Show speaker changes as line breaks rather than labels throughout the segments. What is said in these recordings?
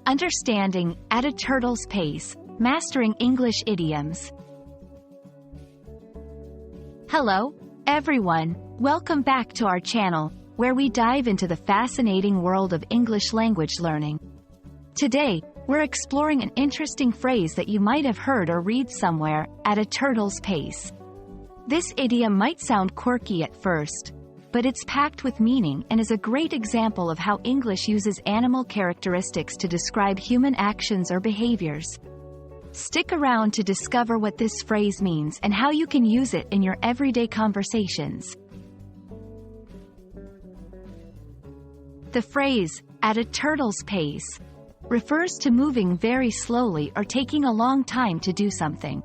Understanding, at a turtle's pace, mastering English idioms. Hello, everyone. Welcome back to our channel, where we dive into the fascinating world of English language learning. Today, we're exploring an interesting phrase that you might have heard or read somewhere, at a turtle's pace. This idiom might sound quirky at first, but it's packed with meaning and is a great example of how English uses animal characteristics to describe human actions or behaviors. Stick around to discover what this phrase means and how you can use it in your everyday conversations. The phrase, at a turtle's pace, refers to moving very slowly or taking a long time to do something.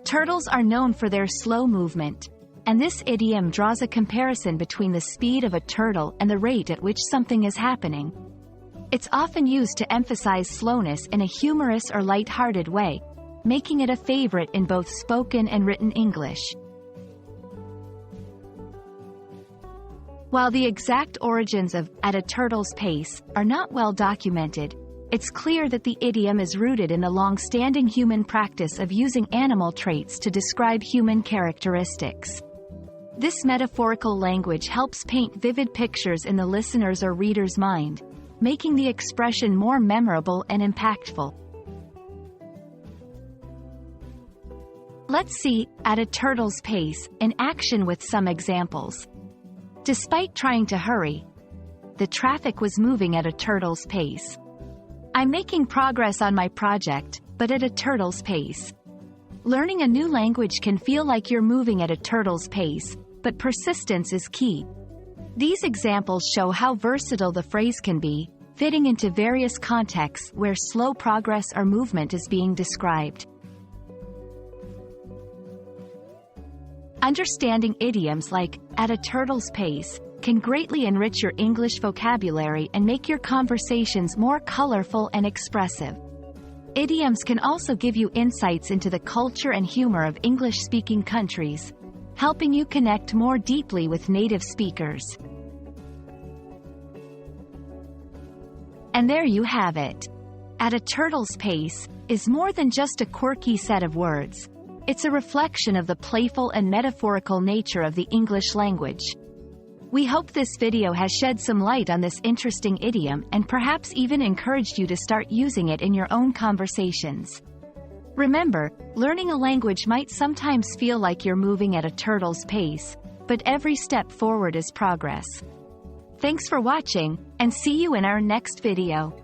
Turtles are known for their slow movement, and this idiom draws a comparison between the speed of a turtle and the rate at which something is happening. It's often used to emphasize slowness in a humorous or light-hearted way, making it a favorite in both spoken and written English. While the exact origins of "at a turtle's pace" are not well documented, it's clear that the idiom is rooted in the long-standing human practice of using animal traits to describe human characteristics. This metaphorical language helps paint vivid pictures in the listener's or reader's mind, making the expression more memorable and impactful. Let's see "at a turtle's pace" in action with some examples. Despite trying to hurry, the traffic was moving at a turtle's pace. I'm making progress on my project, but at a turtle's pace. Learning a new language can feel like you're moving at a turtle's pace, but persistence is key. These examples show how versatile the phrase can be, fitting into various contexts where slow progress or movement is being described. Understanding idioms like, at a turtle's pace, can greatly enrich your English vocabulary and make your conversations more colorful and expressive. Idioms can also give you insights into the culture and humor of English-speaking countries, helping you connect more deeply with native speakers. And there you have it. At a turtle's pace is more than just a quirky set of words. It's a reflection of the playful and metaphorical nature of the English language. We hope this video has shed some light on this interesting idiom and perhaps even encouraged you to start using it in your own conversations. Remember, learning a language might sometimes feel like you're moving at a turtle's pace, but every step forward is progress. Thanks for watching, and see you in our next video.